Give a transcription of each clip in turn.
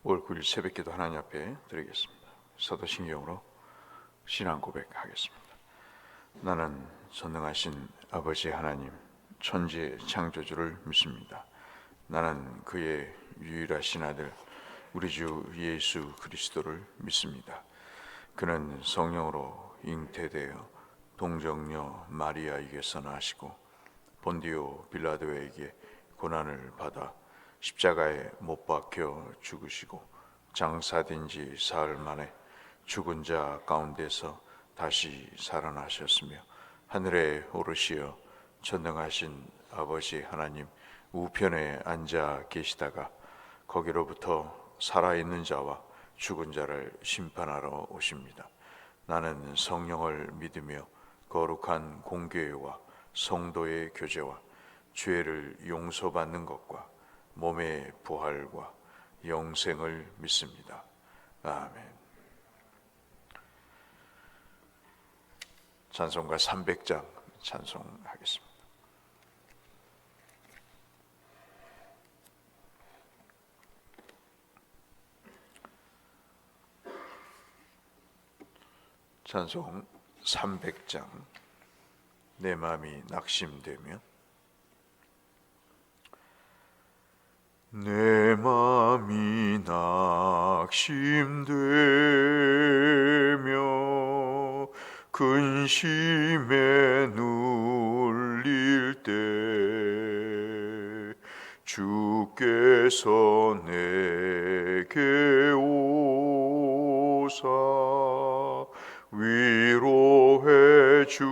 5월 9일 새벽기도 하나님 앞에 드리겠습니다. 사도신경으로 신앙 고백하겠습니다. 나는 전능하신 아버지 하나님, 천지의 창조주를 믿습니다. 나는 그의 유일하신 아들 우리 주 예수 그리스도를 믿습니다. 그는 성령으로 잉태되어 동정녀 마리아에게서 나시고 본디오 빌라도에게 고난을 받아 십자가에 못 박혀 죽으시고 장사된 지 사흘 만에 죽은 자 가운데서 다시 살아나셨으며 하늘에 오르시어 전능하신 아버지 하나님 우편에 앉아 계시다가 거기로부터 살아있는 자와 죽은 자를 심판하러 오십니다. 나는 성령을 믿으며 거룩한 공교회와 성도의 교제와 죄를 용서받는 것과 몸의 부활과 영생을 믿습니다. 아멘. 찬송가 300장 찬송하겠습니다. 찬송 300장. 내 마음이 낙심되면 내 마음이 낙심되며 근심에 눌릴 때 주께서 내게 오사 위로해 주시네.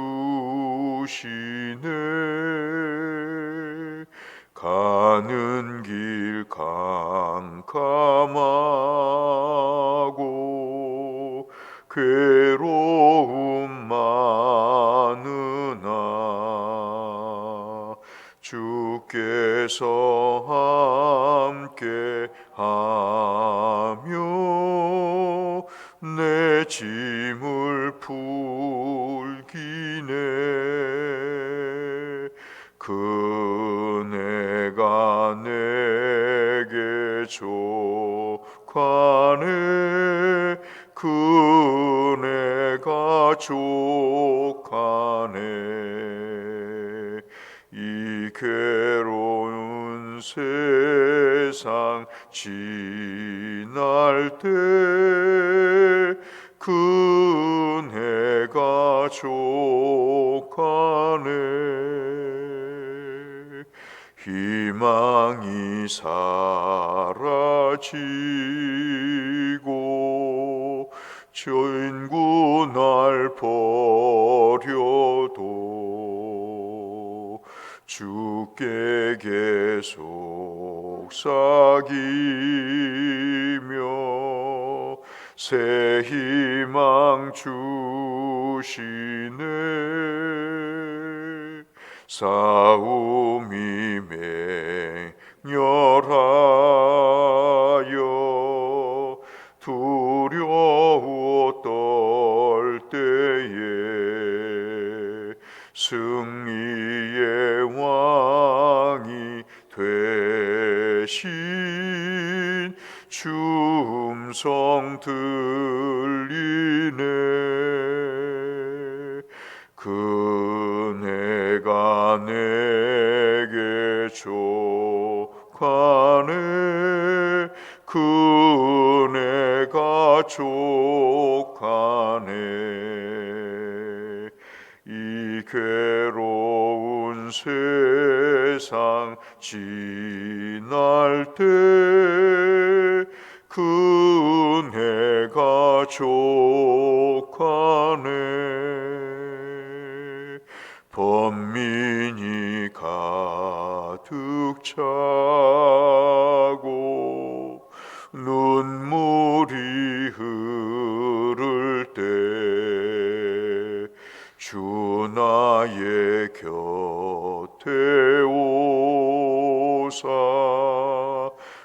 가는 길 캄캄하고 괴로움 많으나 주께서 함께 하며 내 짐을 풀기네. 그네가 내게 족하네. 그네가 족하네. 이 괴로운 세상 지날 때 그네가 족하네. 희망이 사라지고 전구 날 버려도 주께 계속 사귀며 새 희망 주시네. 싸움이 맹렬하여 두려워 떨 때에 승리의 왕이 되신 주 음성 들리네. 그네가 내게 족하네. 그네가 족하네. 이 괴로운 세상 지날 때 그네가 족하네. 번민이 가득 차고 눈물이 흐를 때 주 나의 곁에 오사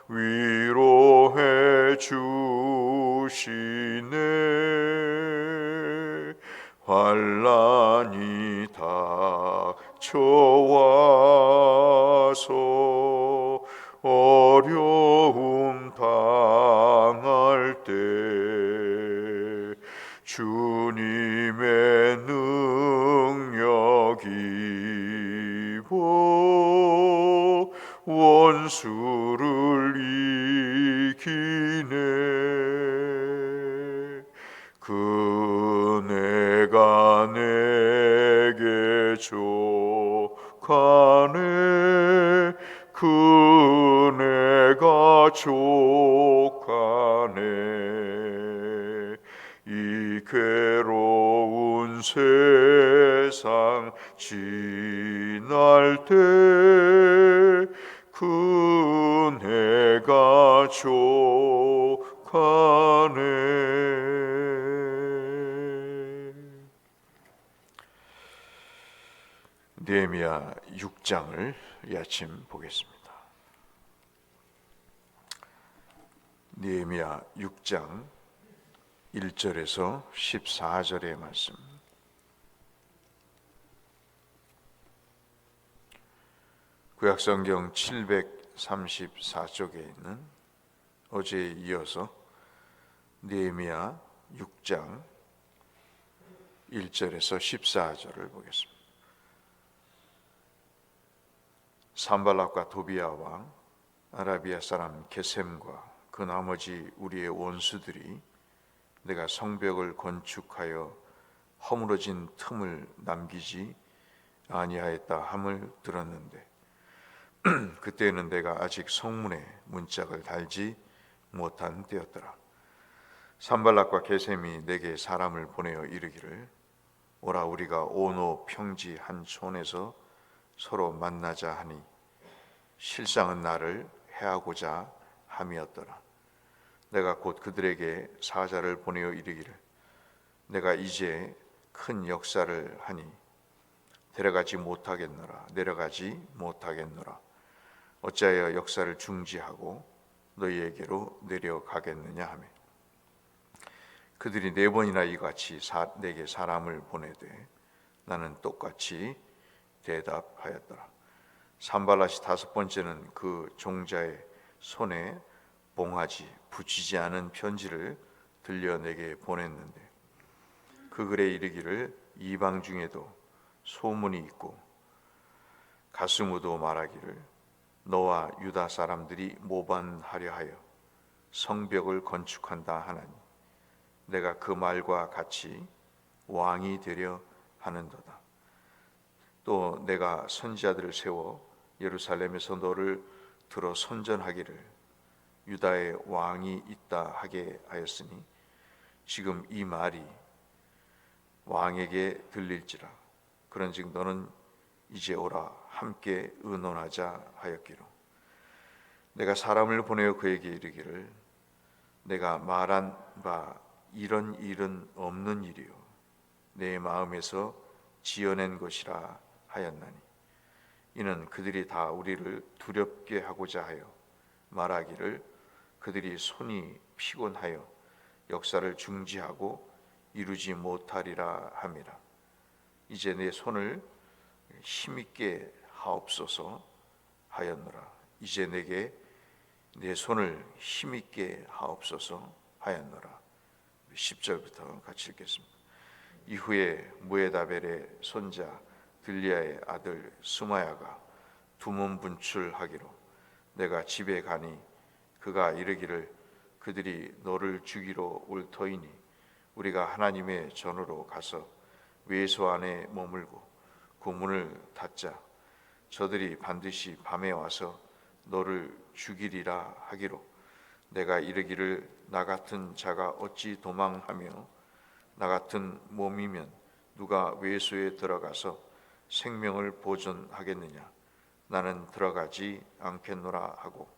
위로해 주시네. 환난이 닥쳐와서 어려움 당할 주님의 능력이 보 원수를 이기네. 그 내가 내게 족하네. 그 내가 족하네. 이 괴로운 세상 지날 때 그 내가 족하네. 느헤미야 6장을 이 아침 보겠습니다. 느헤미야 6장 1절에서 14절의 말씀. 구약성경 734쪽에 있는 어제에 이어서 느헤미야 6장 1절에서 14절을 보겠습니다. 산발락과 도비야 왕, 아라비아 사람 게셈과 그 나머지 우리의 원수들이 내가 성벽을 건축하여 허물어진 틈을 남기지 아니하였다 함을 들었는데 그때는 내가 아직 성문에 문짝을 달지 못한 때였더라. 산발락과 게셈이 내게 사람을 보내어 이르기를 오라 우리가 오노 평지 한 촌에서 서로 만나자 하니 실상은 나를 해하고자 함이었더라. 내가 곧 그들에게 사자를 보내어 이르기를 내가 이제 큰 역사를 하니 내려가지 못하겠노라. 어찌하여 역사를 중지하고 너희에게로 내려가겠느냐 하며 그들이 4번이나 이같이 내게 사람을 보내되 나는 똑같이 대답하였더라. 산발랏이 5번째는 그 종자의 손에 봉하지 붙이지 않은 편지를 들려 내게 보냈는데 그 글에 이르기를 이방 중에도 소문이 있고 가스무도 말하기를 너와 유다 사람들이 모반하려 하여 성벽을 건축한다 하나니 내가 그 말과 같이 왕이 되려 하는도다. 또 내가 선지자들을 세워 예루살렘에서 너를 들어 선전하기를 유다의 왕이 있다 하게 하였으니 지금 이 말이 왕에게 들릴지라. 그런즉 너는 이제 오라 함께 의논하자 하였기로 내가 사람을 보내어 그에게 이르기를 내가 말한 바 이런 일은 없는 일이요 내 마음에서 지어낸 것이라 하였나니 이는 그들이 다 우리를 두렵게 하고자 하여 말하기를 그들이 손이 피곤하여 역사를 중지하고 이루지 못하리라 함이라. 이제 내 손을 힘있게 하옵소서 하였노라. 이제 내게 내 손을 힘있게 하옵소서 하였노라. 10절부터 같이 읽겠습니다. 이후에 무에다벨의 손자 들리아의 아들 스마야가 두문분출하기로 내가 집에 가니 그가 이르기를 그들이 너를 죽이러 올 터이니 우리가 하나님의 전으로 가서 외소 안에 머물고 그 문을 닫자. 저들이 반드시 밤에 와서 너를 죽이리라 하기로 내가 이르기를 나 같은 자가 어찌 도망하며 나 같은 몸이면 누가 외소에 들어가서 생명을 보존하겠느냐. 나는 들어가지 않겠노라 하고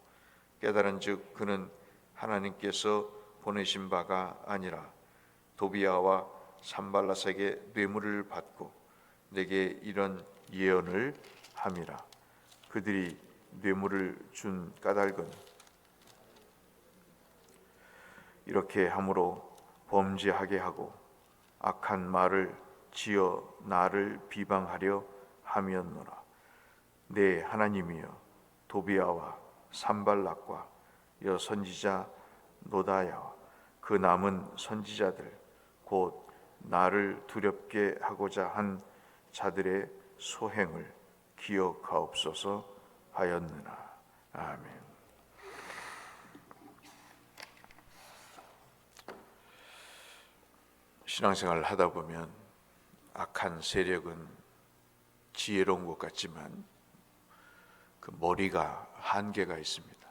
깨달은즉 그는 하나님께서 보내신 바가 아니라 도비야와 산발랏에게 뇌물을 받고 내게 이런 예언을 함이라. 그들이 뇌물을 준 까닭은 이렇게 함으로 범죄하게 하고 악한 말을 지어 나를 비방하려 함이었노라. 내 하나님이여 도비야와 산발락과 여 선지자 노다야와 그 남은 선지자들 곧 나를 두렵게 하고자 한 자들의 소행을 기억하옵소서 하였느나. 아멘. 신앙생활을 하다 보면 악한 세력은 지혜로운 것 같지만 그 머리가 한계가 있습니다.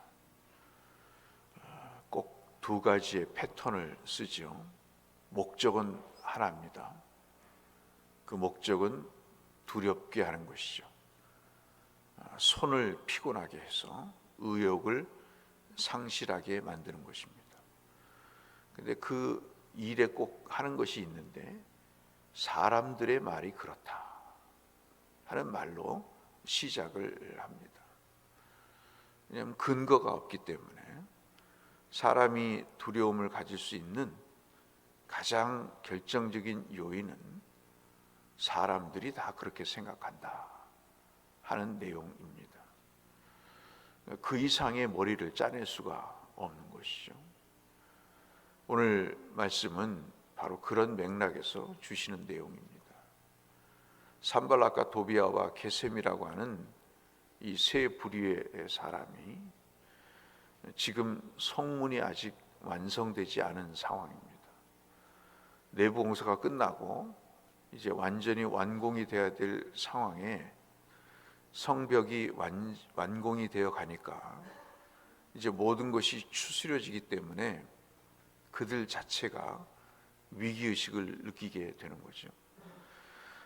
꼭 두 가지의 패턴을 쓰지요. 목적은 하나입니다. 그 목적은 두렵게 하는 것이죠. 손을 피곤하게 해서 의욕을 상실하게 만드는 것입니다. 근데 그 일에 꼭 하는 것이 있는데 사람들의 말이 그렇다 하는 말로 시작을 합니다. 왜냐하면 근거가 없기 때문에. 사람이 두려움을 가질 수 있는 가장 결정적인 요인은 사람들이 다 그렇게 생각한다 하는 내용입니다. 그 이상의 머리를 짜낼 수가 없는 것이죠. 오늘 말씀은 바로 그런 맥락에서 주시는 내용입니다. 산발락과 도비아와 게셈이라고 하는 이 세 부류의 사람이 지금 성문이 아직 완성되지 않은 상황입니다. 내부 공사가 끝나고 이제 완전히 완공이 되어야 될 상황에 성벽이 완공이 되어 가니까 이제 모든 것이 추스려지기 때문에 그들 자체가 위기의식을 느끼게 되는 거죠.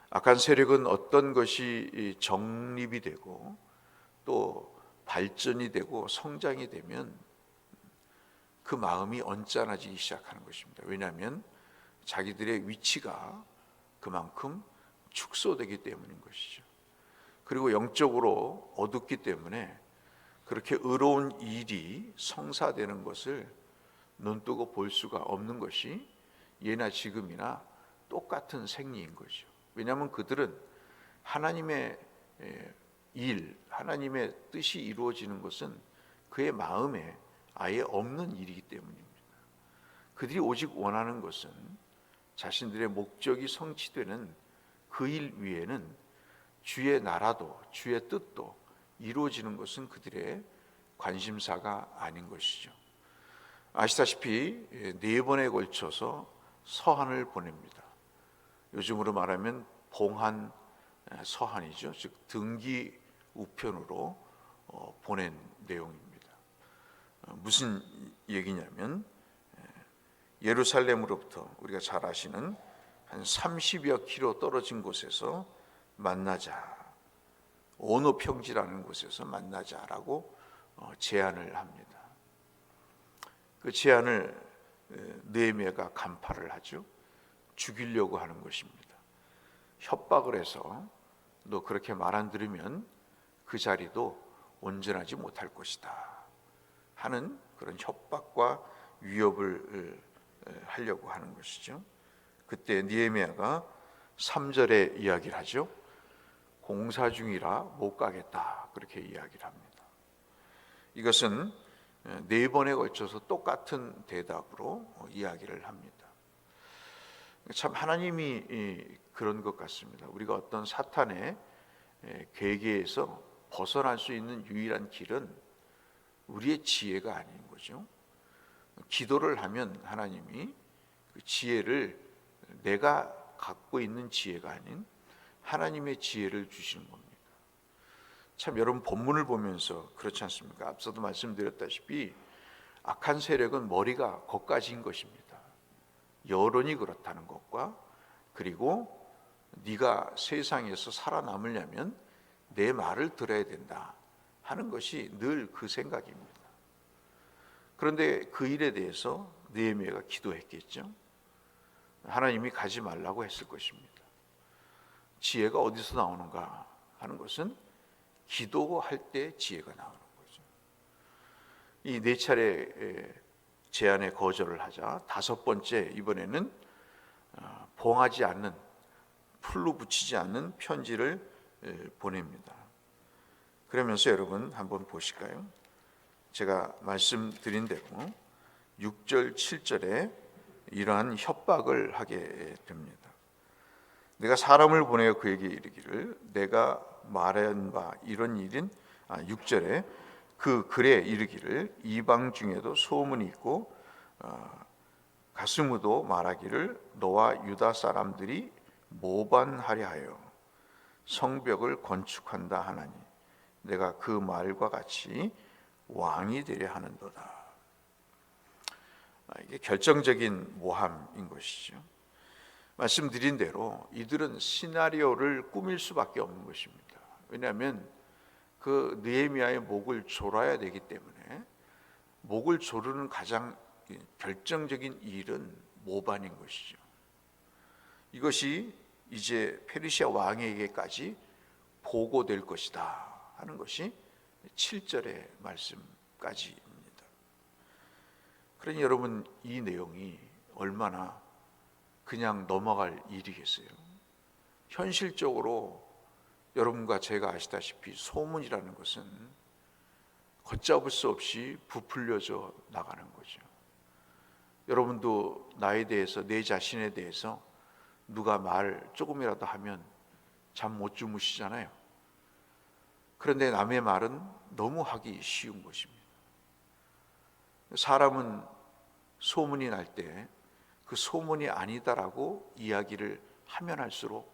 악한 세력은 어떤 것이 정립이 되고 또 발전이 되고 성장이 되면 그 마음이 언짢아지기 시작하는 것입니다. 왜냐하면 자기들의 위치가 그만큼 축소되기 때문인 것이죠. 그리고 영적으로 어둡기 때문에 그렇게 의로운 일이 성사되는 것을 눈뜨고 볼 수가 없는 것이 예나 지금이나 똑같은 생리인 거죠. 왜냐하면 그들은 하나님의 일, 하나님의 뜻이 이루어지는 것은 그의 마음에 아예 없는 일이기 때문입니다. 그들이 오직 원하는 것은 자신들의 목적이 성취되는 그 일 위에는 주의 나라도 주의 뜻도 이루어지는 것은 그들의 관심사가 아닌 것이죠. 아시다시피 4번에 걸쳐서 서한을 보냅니다. 요즘으로 말하면 봉한 서한이죠. 즉 등기 우편으로 보낸 내용입니다. 무슨 얘기냐면 예루살렘으로부터 우리가 잘 아시는 한 30여 킬로 떨어진 곳에서 만나자, 오노 평지라는 곳에서 만나자라고 제안을 합니다. 그 제안을 느헤미야가 간파를 하죠. 죽이려고 하는 것입니다. 협박을 해서 너 그렇게 말 안 들으면 그 자리도 온전하지 못할 것이다 하는 그런 협박과 위협을 하려고 하는 것이죠. 그때 느헤미야가 3절에 이야기를 하죠. 공사 중이라 못 가겠다 그렇게 이야기를 합니다. 이것은 4번에 걸쳐서 똑같은 대답으로 이야기를 합니다. 참 하나님이 그런 것 같습니다. 우리가 어떤 사탄의 괴계에서 벗어날 수 있는 유일한 길은 우리의 지혜가 아닌 거죠. 기도를 하면 하나님이 그 지혜를 내가 갖고 있는 지혜가 아닌 하나님의 지혜를 주시는 겁니다. 참 여러분 본문을 보면서 그렇지 않습니까? 앞서도 말씀드렸다시피 악한 세력은 머리가 거까지인 것입니다. 여론이 그렇다는 것과 그리고 네가 세상에서 살아남으려면 내 말을 들어야 된다 하는 것이 늘 그 생각입니다. 그런데 그 일에 대해서 느헤미야가 기도했겠죠. 하나님이 가지 말라고 했을 것입니다. 지혜가 어디서 나오는가 하는 것은 기도할 때 지혜가 나오는 거죠. 이 4차례 제안에 거절을 하자 5번째 이번에는 봉하지 않는, 풀로 붙이지 않는 편지를 보냅니다. 그러면서 여러분 한번 보실까요? 제가 말씀드린 대로 6절 7절에 이러한 협박을 하게 됩니다. 내가 사람을 보내어 그에게 이르기를 내가 말한 바 이런 일인 6절에 그 글에 이르기를 이방 중에도 소문이 있고 가스무도 말하기를 너와 유다 사람들이 모반하려 하여 성벽을 건축한다 하나니 내가 그 말과 같이 왕이 되려 하는도다. 이게 결정적인 모함인 것이죠. 말씀드린 대로 이들은 시나리오를 꾸밀 수밖에 없는 것입니다. 왜냐하면 그 느헤미야의 목을 졸아야 되기 때문에 목을 조르는 가장 결정적인 일은 모반인 것이죠. 이것이 이제 페르시아 왕에게까지 보고될 것이다 하는 것이 7절의 말씀까지입니다. 그러니 여러분, 이 내용이 얼마나 그냥 넘어갈 일이겠어요? 현실적으로 여러분과 제가 아시다시피 소문이라는 것은 걷잡을 수 없이 부풀려져 나가는 거죠. 여러분도 나에 대해서, 내 자신에 대해서 누가 말 조금이라도 하면 잠 못 주무시잖아요. 그런데 남의 말은 너무 하기 쉬운 것입니다. 사람은 소문이 날 때 그 소문이 아니다라고 이야기를 하면 할수록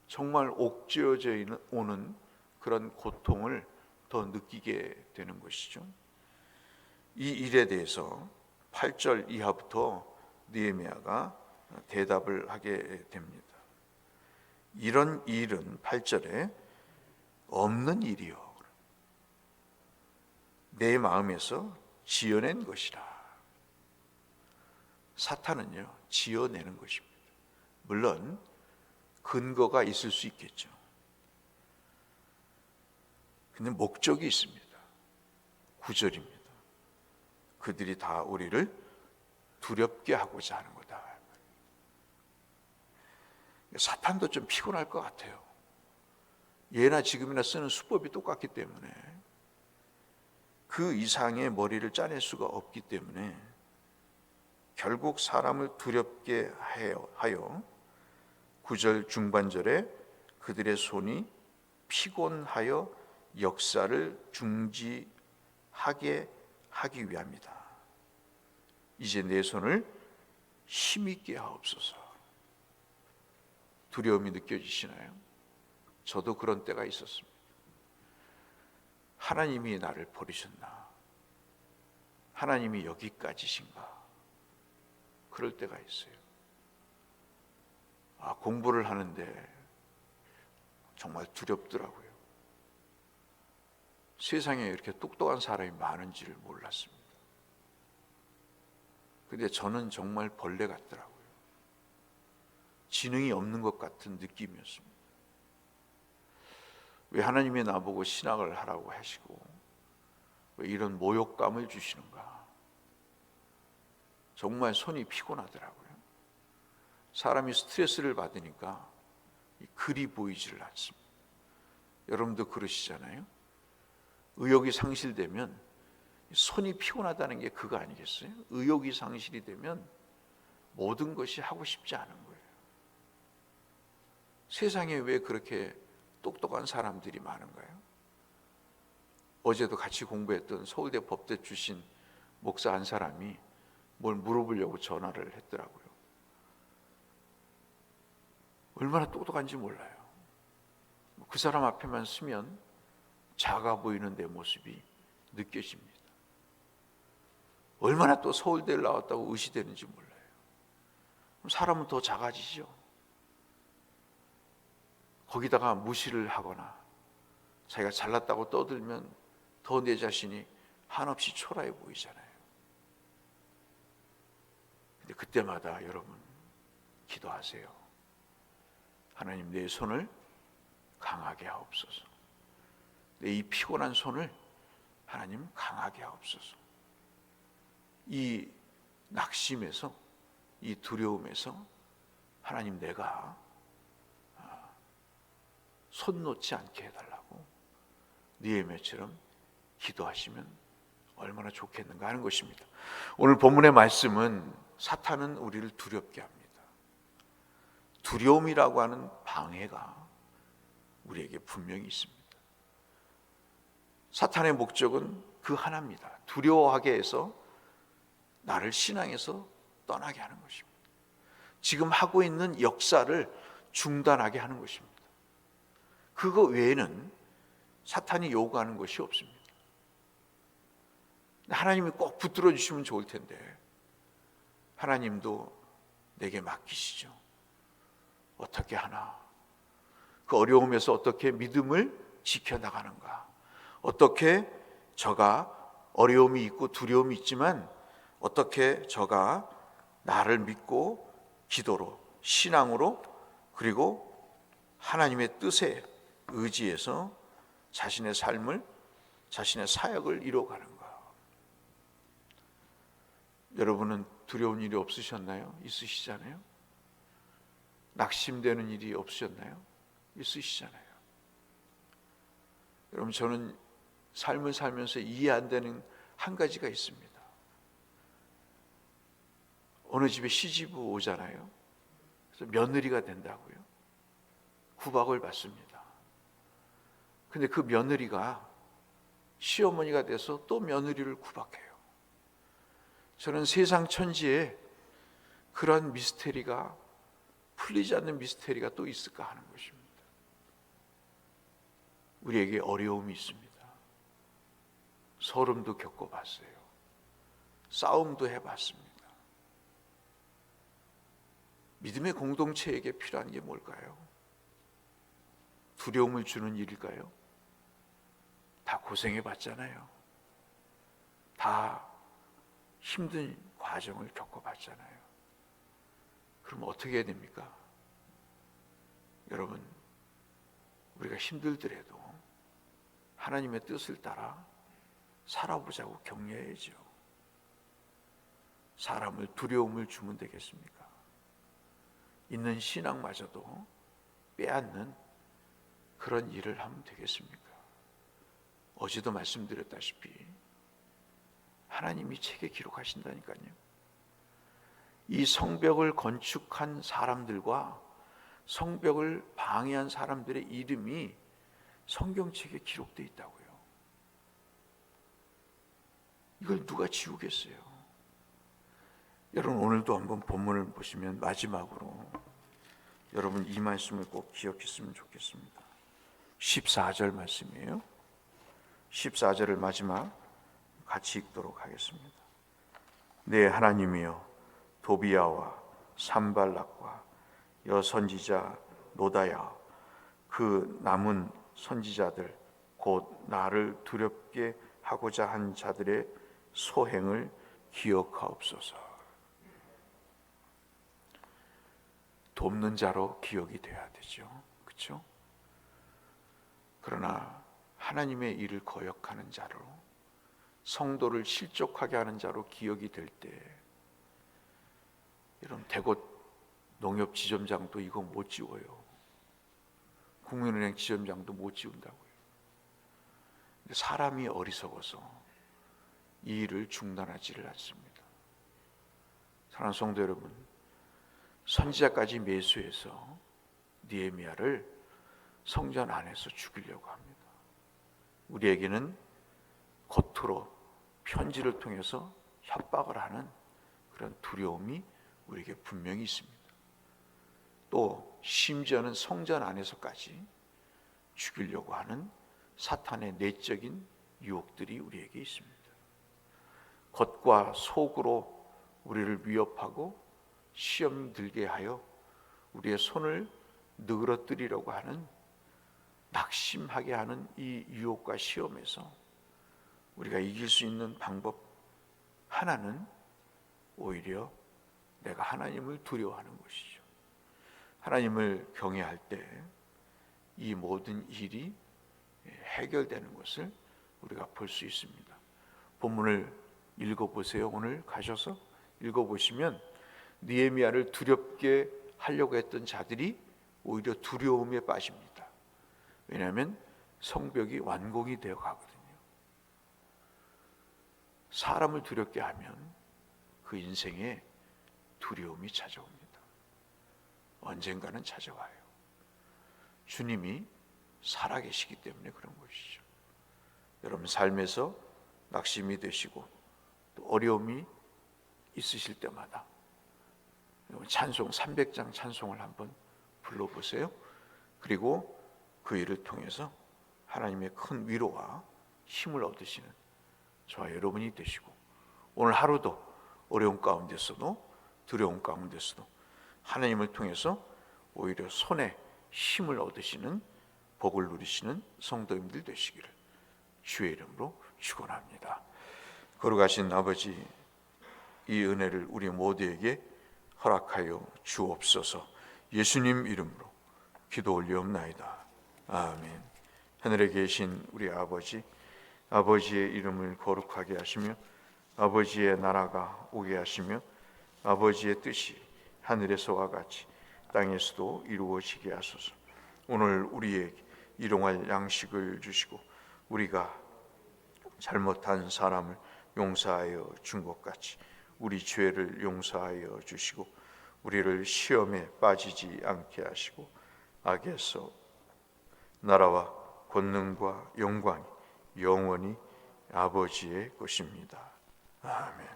정말 옥죄어져 오는 그런 고통을 더 느끼게 되는 것이죠. 이 일에 대해서 8절 이하부터 느헤미야가 대답을 하게 됩니다. 이런 일은 8절에 없는 일이요 내 마음에서 지어낸 것이라. 사탄은요, 지어내는 것입니다. 물론 근거가 있을 수 있겠죠. 근데 목적이 있습니다. 9절입니다. 그들이 다 우리를 두렵게 하고자 하는 거다. 사탄도 좀 피곤할 것 같아요. 예나 지금이나 쓰는 수법이 똑같기 때문에 그 이상의 머리를 짜낼 수가 없기 때문에 결국 사람을 두렵게 하여 9절 중반절에 그들의 손이 피곤하여 역사를 중지하게 하기 위함이다. 이제 내 손을 힘있게 하옵소서. 두려움이 느껴지시나요? 저도 그런 때가 있었습니다. 하나님이 나를 버리셨나? 하나님이 여기까지신가? 그럴 때가 있어요. 공부를 하는데 정말 두렵더라고요. 세상에 이렇게 똑똑한 사람이 많은지를 몰랐습니다. 근데 저는 정말 벌레 같더라고요. 지능이 없는 것 같은 느낌이었습니다. 왜 하나님이 나보고 신학을 하라고 하시고 왜 이런 모욕감을 주시는가? 정말 손이 피곤하더라고요. 사람이 스트레스를 받으니까 글이 보이지를 않습니다. 여러분도 그러시잖아요. 의욕이 상실되면 손이 피곤하다는 게 그거 아니겠어요? 의욕이 상실이 되면 모든 것이 하고 싶지 않은 거예요. 세상에 왜 그렇게 똑똑한 사람들이 많은가요? 어제도 같이 공부했던 서울대 법대 출신 목사 한 사람이 뭘 물어보려고 전화를 했더라고요. 얼마나 똑똑한지 몰라요. 그 사람 앞에만 서면 작아 보이는 내 모습이 느껴집니다. 얼마나 또 서울대를 나왔다고 의시되는지 몰라요. 그럼 사람은 더 작아지죠. 거기다가 무시를 하거나 자기가 잘났다고 떠들면 더 내 자신이 한없이 초라해 보이잖아요. 근데 그때마다 여러분 기도하세요. 하나님, 내 손을 강하게 하옵소서. 내 이 피곤한 손을 하나님 강하게 하옵소서. 이 낙심에서, 이 두려움에서 하나님, 내가 손 놓지 않게 해달라고 느헤미야처럼 기도하시면 얼마나 좋겠는가 하는 것입니다. 오늘 본문의 말씀은 사탄은 우리를 두렵게 합니다. 두려움이라고 하는 방해가 우리에게 분명히 있습니다. 사탄의 목적은 그 하나입니다. 두려워하게 해서 나를 신앙에서 떠나게 하는 것입니다. 지금 하고 있는 역사를 중단하게 하는 것입니다. 그거 외에는 사탄이 요구하는 것이 없습니다. 하나님이 꼭 붙들어 주시면 좋을 텐데 하나님도 내게 맡기시죠. 어떻게 하나? 그 어려움에서 어떻게 믿음을 지켜나가는가? 어떻게 저가 어려움이 있고 두려움이 있지만 어떻게 저가 나를 믿고 기도로, 신앙으로, 그리고 하나님의 뜻에 의지해서 자신의 삶을, 자신의 사역을 이루어가는가? 여러분은 두려운 일이 없으셨나요? 있으시잖아요. 낙심되는 일이 없으셨나요? 있으시잖아요. 여러분, 저는 삶을 살면서 이해 안 되는 한 가지가 있습니다. 어느 집에 시집을 오잖아요. 그래서 며느리가 된다고요. 구박을 받습니다. 근데 그 며느리가 시어머니가 돼서 또 며느리를 구박해요. 저는 세상 천지에 그런 미스테리가, 풀리지 않는 미스테리가 또 있을까 하는 것입니다. 우리에게 어려움이 있습니다. 서름도 겪어봤어요. 싸움도 해봤습니다. 믿음의 공동체에게 필요한 게 뭘까요? 두려움을 주는 일일까요? 다 고생해봤잖아요. 다 힘든 과정을 겪어봤잖아요. 그럼 어떻게 해야 됩니까? 여러분, 우리가 힘들더라도 하나님의 뜻을 따라 살아보자고 격려해야죠. 사람을 두려움을 주면 되겠습니까? 있는 신앙마저도 빼앗는 그런 일을 하면 되겠습니까? 어제도 말씀드렸다시피 하나님이 책에 기록하신다니까요. 이 성벽을 건축한 사람들과 성벽을 방해한 사람들의 이름이 성경책에 기록되어 있다고요. 이걸 누가 지우겠어요? 여러분, 오늘도 한번 본문을 보시면 마지막으로 여러분 이 말씀을 꼭 기억했으면 좋겠습니다. 14절 말씀이에요. 14절을 마지막 같이 읽도록 하겠습니다. 내 하나님이여, 도비야와 산발락과 여선지자 노다야, 그 남은 선지자들 곧 나를 두렵게 하고자 한 자들의 소행을 기억하옵소서. 돕는 자로 기억이 돼야 되죠. 그렇죠? 그러나 하나님의 일을 거역하는 자로, 성도를 실족하게 하는 자로 기억이 될 때, 여러분, 대곳 농협지점장도 이거 못 지워요. 국민은행 지점장도 못 지운다고요. 사람이 어리석어서 이 일을 중단하지를 않습니다. 사랑하는 성도 여러분, 선지자까지 매수해서 느헤미야를 성전 안에서 죽이려고 합니다. 우리에게는 겉으로 편지를 통해서 협박을 하는 그런 두려움이 우리에게 분명히 있습니다. 또 심지어는 성전 안에서까지 죽이려고 하는 사탄의 내적인 유혹들이 우리에게 있습니다. 겉과 속으로 우리를 위협하고 시험 들게 하여 우리의 손을 늘어뜨리려고 하는, 낙심하게 하는 이 유혹과 시험에서 우리가 이길 수 있는 방법 하나는 오히려 내가 하나님을 두려워하는 것이죠. 하나님을 경외할 때 이 모든 일이 해결되는 것을 우리가 볼 수 있습니다. 본문을 읽어보세요. 오늘 가셔서 읽어보시면 느헤미야를 두렵게 하려고 했던 자들이 오히려 두려움에 빠집니다. 왜냐하면 성벽이 완공이 되어 가거든요. 사람을 두렵게 하면 그 인생에 두려움이 찾아옵니다. 언젠가는 찾아와요. 주님이 살아계시기 때문에 그런 것이죠. 여러분 삶에서 낙심이 되시고 또 어려움이 있으실 때마다 찬송 300장 찬송을 한번 불러보세요. 그리고 그 일을 통해서 하나님의 큰 위로와 힘을 얻으시는 저와 여러분이 되시고, 오늘 하루도 어려운 가운데서도 두려움 가운데서도 하나님을 통해서 오히려 손에 힘을 얻으시는 복을 누리시는 성도님들 되시기를 주의 이름으로 축원합니다. 거룩하신 아버지, 이 은혜를 우리 모두에게 허락하여 주옵소서. 예수님 이름으로 기도 올리옵나이다. 아멘. 하늘에 계신 우리 아버지, 아버지의 이름을 거룩하게 하시며 아버지의 나라가 오게 하시며 아버지의 뜻이 하늘에서와 같이 땅에서도 이루어지게 하소서. 오늘 우리에게 일용할 양식을 주시고 우리가 잘못한 사람을 용서하여 준 것 같이 우리 죄를 용서하여 주시고 우리를 시험에 빠지지 않게 하시고 악에서 나라와 권능과 영광이 영원히 아버지의 것입니다. 아멘.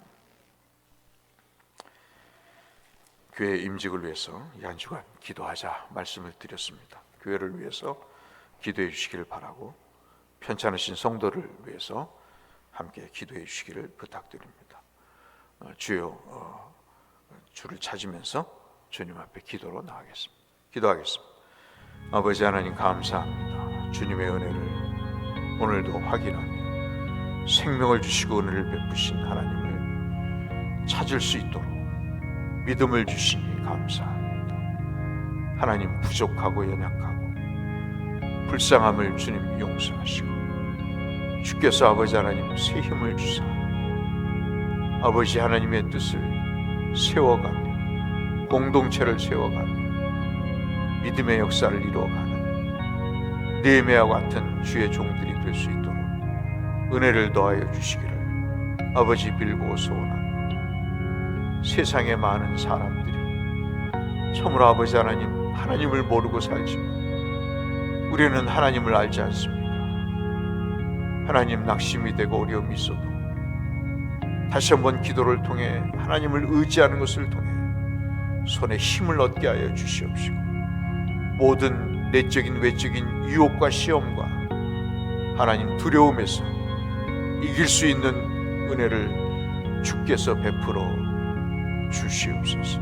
교회 임직을 위해서 이 한 주간 기도하자 말씀을 드렸습니다. 교회를 위해서 기도해 주시기를 바라고 편찮으신 성도를 위해서 함께 기도해 주시기를 부탁드립니다. 주여, 주를 찾으면서 주님 앞에 기도로 나가겠습니다. 기도하겠습니다. 아버지 하나님 감사합니다. 주님의 은혜를 오늘도 확인하며 생명을 주시고 은혜를 베푸신 하나님을 찾을 수 있도록 믿음을 주시니 감사합니다. 하나님, 부족하고 연약하고 불쌍함을 주님 용서하시고 주께서 아버지 하나님 새 힘을 주사 아버지 하나님의 뜻을 세워가며 공동체를 세워가며 믿음의 역사를 이루어가는 느헤미야와 같은 주의 종들이 될 수 있도록 은혜를 더하여 주시기를 아버지 빌고 소원합니다. 세상에 많은 사람들이 참으로 아버지 하나님, 하나님을 모르고 살지만 우리는 하나님을 알지 않습니까? 하나님, 낙심이 되고 어려움이 있어도 다시 한번 기도를 통해 하나님을 의지하는 것을 통해 손에 힘을 얻게 하여 주시옵시고 모든 내적인 외적인 유혹과 시험과 하나님 두려움에서 이길 수 있는 은혜를 주께서 베풀어 주시옵소서.